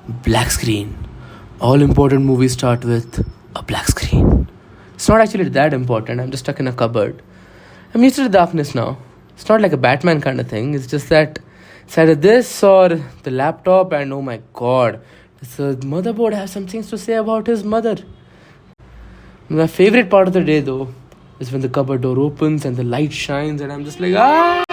Black screen. All important movies start with a black screen. It's not actually that important. I'm just stuck in a cupboard. I'm used to the darkness now. It's not like a Batman kind of thing. It's just that it's either this or the laptop, and oh my god, the motherboard has some things to say about his mother. My favorite part of the day, though, is when the cupboard door opens and the light shines, and I'm just like, ah!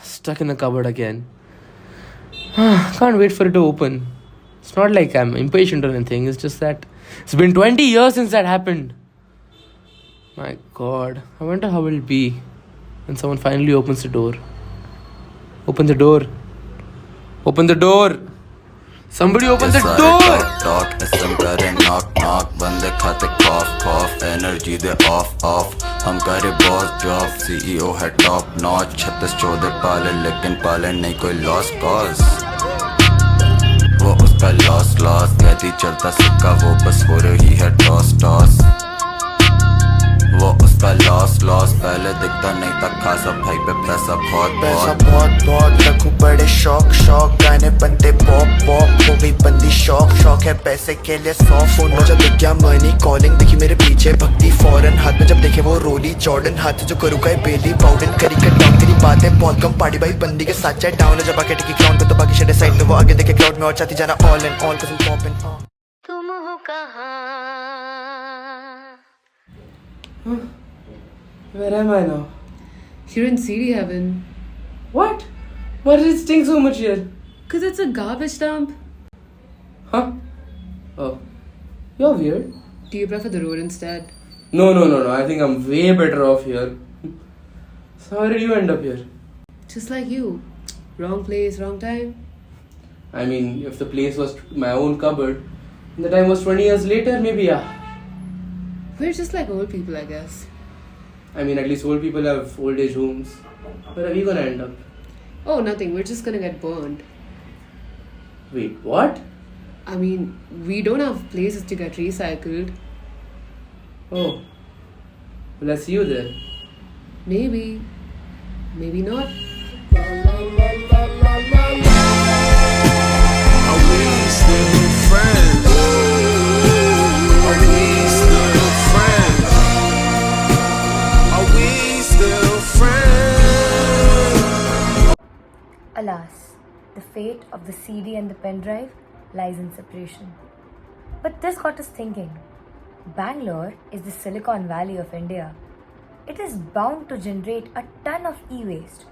Stuck in the cupboard again. Can't wait for it to open. It's not like I'm impatient or anything, it's just that it's been 20 years since that happened. My god, I wonder how it'll be when someone finally opens the door. Open the door. Open the door. Somebody open the door. Talk, SM करे knock knock, बंदे खाते cough cough, energy दे off. हम करे boss job, CEO है top notch, 36-14 पाले लेकिन पाले नहीं कोई lost cause. वो उसका loss कहती चलता सिक्का, वो बस हो रही है toss. वो उसका loss पहले दिखता नहीं था खासा, भाई पे पैसा बहुत रखूं बड़े शौक गाने बनते पॉप हो गई बंदी शौक है पैसे के लिए 100 फोन में जब दिख गया मनी कॉलिंग, देखी मेरे पीछे भक्ति फौरन हाथ में जब देखे वो रोली जॉर्डन हाथ जो करूँ गए बेली बाउडन करी कट डाउन करी बातें बहुत कम पार्टी भाई बंदी के साथ चाहे डाउन जब आके टिकी ग्राउंड पे तो बाकी शेडे साइड में वो आगे देखे क्राउड में और चाहती जाना ऑल एंड ऑल कसम पॉप एंड तुम हो कहाँ? Where am I now? You're in CD heaven. What? Why does it stink so much here? Cause it's a garbage dump. Huh? Oh. You're weird. Do you prefer the road instead? No. I think I'm way better off here. So how did you end up here? Just like you. Wrong place, wrong time. I mean, if the place was my own cupboard, and the time was 20 years later, maybe yeah. We're just like old people, I guess. I mean, at least old people have old age homes. Where are we gonna end up? Oh, nothing. We're just gonna get burned. Wait, what? I mean, we don't have places to get recycled. Oh. Well, I see you there. Maybe. Maybe not. Are we still friends? Are we still friends? Are we still friends? Alas, the fate of the CD and the pen drive lies in separation. But this got us thinking. Bangalore is the Silicon Valley of India. It is bound to generate a ton of e-waste.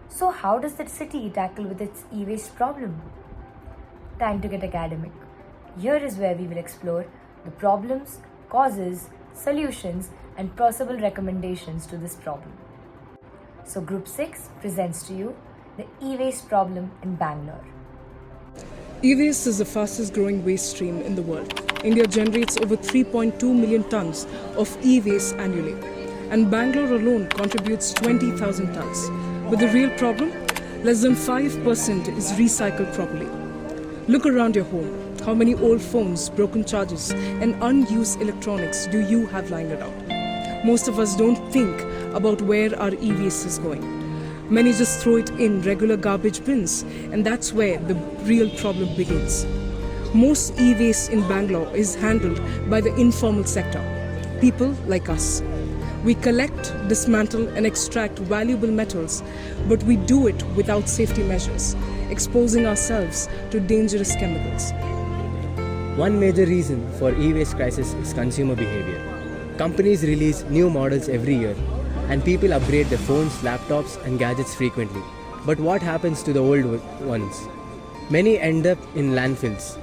So how does the city tackle with its e-waste problem? Time to get academic. Here is where we will explore the problems, causes, solutions, and possible recommendations to this problem. So Group 6 presents to you the e-waste problem in Bangalore. E-waste is the fastest growing waste stream in the world. India generates over 3.2 million tons of e-waste annually, and Bangalore alone contributes 20,000 tons. But the real problem? Less than 5% is recycled properly. Look around your home. How many old phones, broken chargers, and unused electronics do you have lying around? Most of us don't think about where our e-waste is going. Many just throw it in regular garbage bins, and that's where the real problem begins. Most e-waste in Bangalore is handled by the informal sector, people like us. We collect, dismantle, and extract valuable metals, but we do it without safety measures, exposing ourselves to dangerous chemicals. One major reason for e-waste crisis is consumer behavior. Companies release new models every year, and people upgrade their phones, laptops, and gadgets frequently. But what happens to the old ones? Many end up in landfills.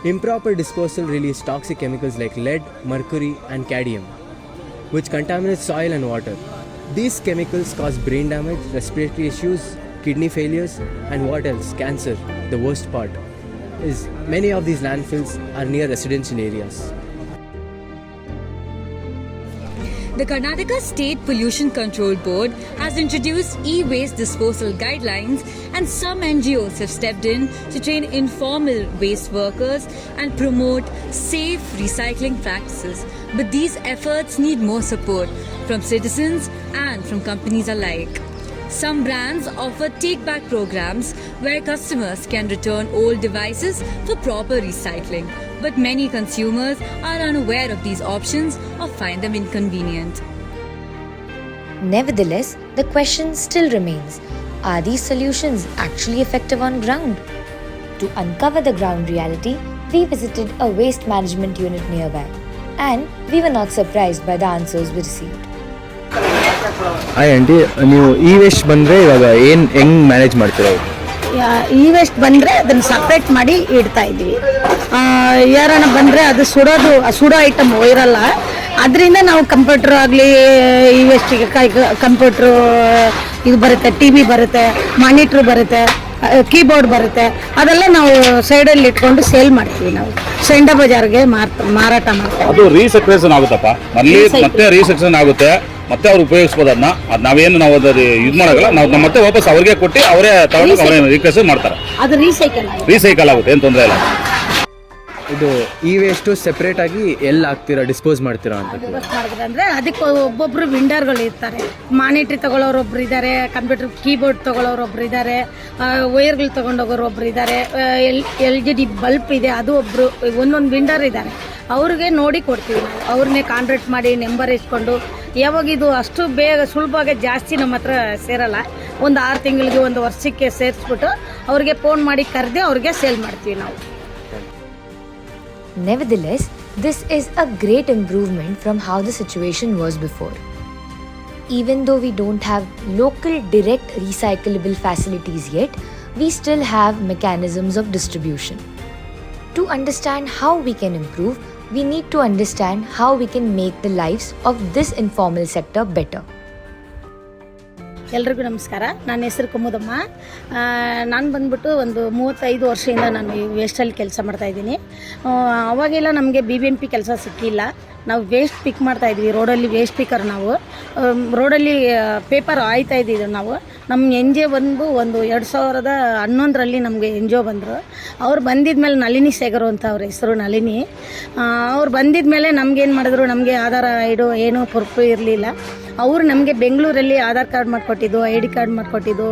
Improper disposal releases toxic chemicals like lead, mercury, and cadmium, which contaminate soil and water. These chemicals cause brain damage, respiratory issues, kidney failures, and what else? Cancer. The worst part is many of these landfills are near residential areas. The Karnataka State Pollution Control Board has introduced e-waste disposal guidelines, and some NGOs have stepped in to train informal waste workers and promote safe recycling practices. But these efforts need more support from citizens and from companies alike. Some brands offer take-back programs where customers can return old devices for proper recycling. But many consumers are unaware of these options or find them inconvenient. Nevertheless, the question still remains, are these solutions actually effective on ground? To uncover the ground reality, we visited a waste management unit nearby, and we were not surprised by the answers we received. Hi aunty, ನೀವು e waste ಬಂದರೆ ಇವಾಗ ಹೆಂಗೆ manage ಮಾಡ್ತೀರಾ? E waste ಬಂದರೆ ಅದನ್ನು separate ಮಾಡಿ ಇಡ್ತಾ ಇದ್ವಿ. ಯಾರನ್ನ ಬಂದರೆ ಅದು ಸುಡೋ ಐಟಮ್ ಇರಲ್ಲ. ಅದರಿಂದ ನಾವು ಕಂಪ್ಯೂಟ್ರ್ ಆಗಲಿ ಇ ವೇಸ್ಟಿಗೆ ಕಂಪ್ಯೂಟ್ರು ಇದು ಬರುತ್ತೆ, TV ಬರುತ್ತೆ, ಮಾನಿಟ್ರ್ ಬರುತ್ತೆ, ಕೀಬೋರ್ಡ್ ಬರುತ್ತೆ. ಅದೆಲ್ಲ ನಾವು ಸೈಡಲ್ಲಿ ಇಟ್ಕೊಂಡು ಸೇಲ್ ಮಾಡ್ತೀವಿ. ನಾವು ಸೆಂಡ ಬಜಾರ್ಗೆ ಮಾರಾಟ ಮಾಡ್ತೀವಿ. ಅದು ರೀಸೈಕ್ಲೇಷನ್ ಆಗುತ್ತಪ್ಪ, ಮತ್ತೆ ರೀಸೈಕ್ಲೇಷನ್ ಆಗುತ್ತೆ, ಮತ್ತೆ ಅವ್ರು ಉಪಯೋಗಿಸ್ಬೋದು. ಅದನ್ನ ನಾವೇನು ನಾವು ಇದು ಮಾಡೋಲ್ಲ, ನಾವು ಮತ್ತೆ ವಾಪಸ್ ಅವ್ರಿಗೆ ಕೊಟ್ಟು ಅವರೇ ತಗೊಂಡು ಅವರೇ ರೀಪ್ಲೇಸ್ ಮಾಡ್ತಾರೆ. ಅದು ರೀಸೈಕಲ್ ಆಗುತ್ತೆ, ಏನು ತೊಂದರೆ ಇಲ್ಲ. ಇದು ಇ ವೇಸ್ಟು ಸೆಪ್ರೇಟ್ ಆಗಿ ಎಲ್ಲಿ ಹಾಕ್ತೀರಾ, ಡಿಸ್ಪೋಸ್ ಮಾಡ್ತೀರಾ ಅಂತ ಅಂದ್ರೆ ಅದಕ್ಕೆ ಒಬ್ಬೊಬ್ರು ವಿಂಡರ್ಗಳು ಇರ್ತಾರೆ. ಮಾನಿಟ್ರಿ ತಗೊಳ್ಳೋರು ಒಬ್ರು ಇದ್ದಾರೆ, ಕಂಪ್ಯೂಟರ್ ಕೀಬೋರ್ಡ್ ತಗೊಳ್ಳೋರು ಒಬ್ರು ಇದ್ದಾರೆ, ವೈರ್ಗಳು ತಗೊಂಡೋಗೋರು ಒಬ್ರು ಇದ್ದಾರೆ, LGD ಬಲ್ಬ್ ಇದೆ ಅದು ಒಬ್ರು, ಒಂದೊಂದು ವಿಂಡರ್ ಇದ್ದಾರೆ. ಅವ್ರಿಗೆ ನೋಡಿ ಕೊಡ್ತೀವಿ ನಾವು. ಅವ್ರನ್ನೇ ಕಾಂಟ್ರಾಕ್ಟ್ ಮಾಡಿ ನಂಬರ್ ಇಸ್ಕೊಂಡು, ಯಾವಾಗ ಇದು ಅಷ್ಟು ಬೇಗ ಸುಲಭವಾಗಿ ಜಾಸ್ತಿ ನಮ್ಮ ಹತ್ರ ಸೇರಲ್ಲ. ಒಂದು 6 ತಿಂಗಳಿಗೆ 1 ವರ್ಷಕ್ಕೆ ಸೇರಿಸ್ಬಿಟ್ಟು ಅವ್ರಿಗೆ ಫೋನ್ ಮಾಡಿ ಕರೆದು ಅವ್ರಿಗೆ ಸೇಲ್ ಮಾಡ್ತೀವಿ ನಾವು. Nevertheless, this is a great improvement from how the situation was before. Even though we don't have local direct recyclable facilities yet, we still have mechanisms of distribution. To understand how we can improve, we need to understand how we can make the lives of this informal sector better. ಎಲ್ರಿಗೂ ನಮಸ್ಕಾರ. ನನ್ನ ಹೆಸರು ಕುಮುದಮ್ಮ. ನಾನು ಬಂದ್ಬಿಟ್ಟು ಒಂದು 35 ವರ್ಷದಿಂದ ನಾನು ಈ ವೇಸ್ಟಲ್ಲಿ ಕೆಲಸ ಮಾಡ್ತಾಯಿದ್ದೀನಿ. ಅವಾಗೆಲ್ಲ ನಮಗೆ BBMP ಕೆಲಸ ಸಿಕ್ಕಿಲ್ಲ. ನಾವು ವೇಸ್ಟ್ ಪಿಕ್ ಮಾಡ್ತಾಯಿದ್ವಿ, ರೋಡಲ್ಲಿ ವೇಸ್ಟ್ ಪಿಕ್ಕರ್. ನಾವು ರೋಡಲ್ಲಿ ಪೇಪರ್ ಆಯ್ತಾ ಇದ್ದಿದ್ದು. ನಾವು ನಮ್ಮ NGO ಬಂದು ಒಂದು 2011ರಲ್ಲಿ ನಮಗೆ NGO ಬಂದರು. ಅವ್ರು ಬಂದಿದ್ಮೇಲೆ ನಳಿನಿ ಸೇಗರು ಅಂತ ಅವ್ರ ಹೆಸರು, ನಳಿನಿ. ಅವ್ರು ಬಂದಿದ್ಮೇಲೆ ನಮಗೇನು ಮಾಡಿದ್ರು, ನಮಗೆ ಆಧಾರ ಐಡು ಏನೂ ಪ್ರೂಫ್ ಇರಲಿಲ್ಲ. ಅವರು ನಮಗೆ ಬೆಂಗಳೂರಲ್ಲಿ ಆಧಾರ್ ಕಾರ್ಡ್ ಮಾಡಿಕೊಟ್ಟಿದ್ದು, ID ಕಾರ್ಡ್ ಮಾಡಿಕೊಟ್ಟಿದ್ದು,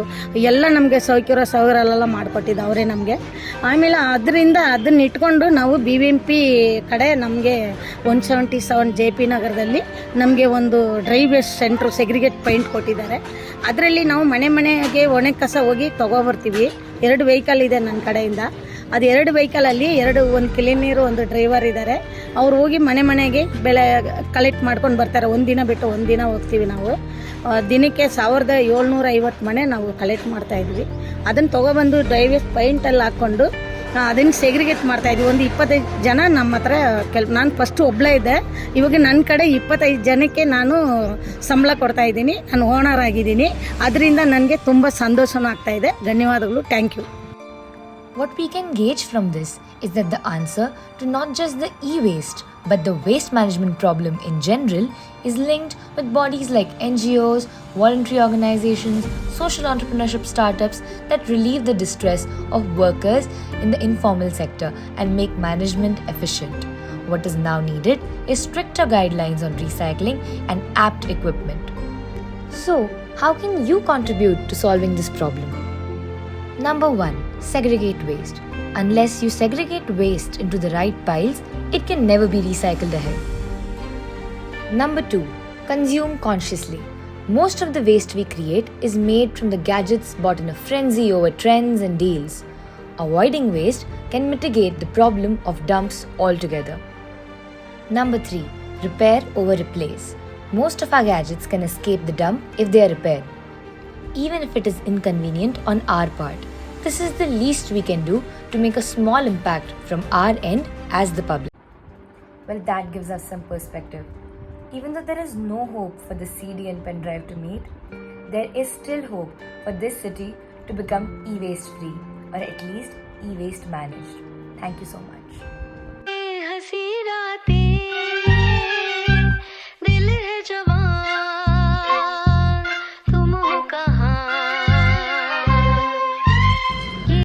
ಎಲ್ಲ ನಮಗೆ ಸೌಕರ್ಯಗಳೆಲ್ಲ ಮಾಡಿಕೊಟ್ಟಿದ್ದು ಅವರೇ ನಮಗೆ. ಆಮೇಲೆ ಅದನ್ನ ಇಟ್ಕೊಂಡು ನಾವು BBMP ಕಡೆ ನಮಗೆ 177 JP ನಗರದಲ್ಲಿ ನಮಗೆ ಒಂದು dry waste centre segregate point ಕೊಟ್ಟಿದ್ದಾರೆ. ಅದರಲ್ಲಿ ನಾವು ಮನೆಗೆ ಒಣ ಕಸ ಹೋಗಿ ತೊಗೊಬರ್ತೀವಿ. 2 ವೆಹಿಕಲ್ ಇದೆ ನನ್ನ ಕಡೆಯಿಂದ. ಅದು 2 ವೆಹಿಕಲಲ್ಲಿ ಒಂದು ಕ್ಲೀನರು, ಒಂದು ಡ್ರೈವರ್ ಇದ್ದಾರೆ. ಅವ್ರು ಹೋಗಿ ಮನೆಗೆ ಕಲೆಕ್ಟ್ ಮಾಡ್ಕೊಂಡು ಬರ್ತಾರೆ. ಒಂದು ದಿನ ಬಿಟ್ಟು ಒಂದು ದಿನ ಹೋಗ್ತೀವಿ ನಾವು. ದಿನಕ್ಕೆ 1750 ಮನೆ ನಾವು ಕಲೆಕ್ಟ್ ಮಾಡ್ತಾಯಿದ್ವಿ. ಅದನ್ನು ತೊಗೊಬಂದು ಡ್ರೈ ವೇಸ್ಟ್ ಪಾಯಿಂಟಲ್ಲಿ ಹಾಕ್ಕೊಂಡು ಅದನ್ನು ಸೆಗ್ರಿಗೇಟ್ ಮಾಡ್ತಾಯಿದ್ವಿ. ಒಂದು 25 ಜನ ನಮ್ಮ ಹತ್ರ ನಾನು ಫಸ್ಟು ಒಬ್ಬಳೇ ಇದ್ದೆ. ಇವಾಗ ನನ್ನ ಕಡೆ 25 ಜನಕ್ಕೆ ನಾನು ಸಂಬಳ ಕೊಡ್ತಾಯಿದ್ದೀನಿ. ನಾನು ಓನರ್ ಆಗಿದ್ದೀನಿ. ಅದರಿಂದ ನನಗೆ ತುಂಬ ಸಂತೋಷನೂ ಆಗ್ತಾಯಿದೆ. ಧನ್ಯವಾದಗಳು. Thank you. What we can gauge from this is that the answer to not just the e-waste but the waste management problem in general is linked with bodies like NGOs, voluntary organizations, social entrepreneurship startups that relieve the distress of workers in the informal sector and make management efficient. What is now needed is stricter guidelines on recycling and apt equipment. So, how can you contribute to solving this problem? Number 1. Segregate waste. Unless you segregate waste into the right piles, it can never be recycled ahead. Number 2. Consume consciously. Most of the waste we create is made from the gadgets bought in a frenzy over trends and deals. Avoiding waste can mitigate the problem of dumps altogether. Number 3. Repair over replace. Most of our gadgets can escape the dump if they are repaired, even if it is inconvenient on our part. This is the least we can do to make a small impact from our end as the public. Well, that gives us some perspective. Even though there is no hope for the CD and pen drive to meet, there is still hope for this city to become e-waste free, or at least e-waste managed. Thank you so much.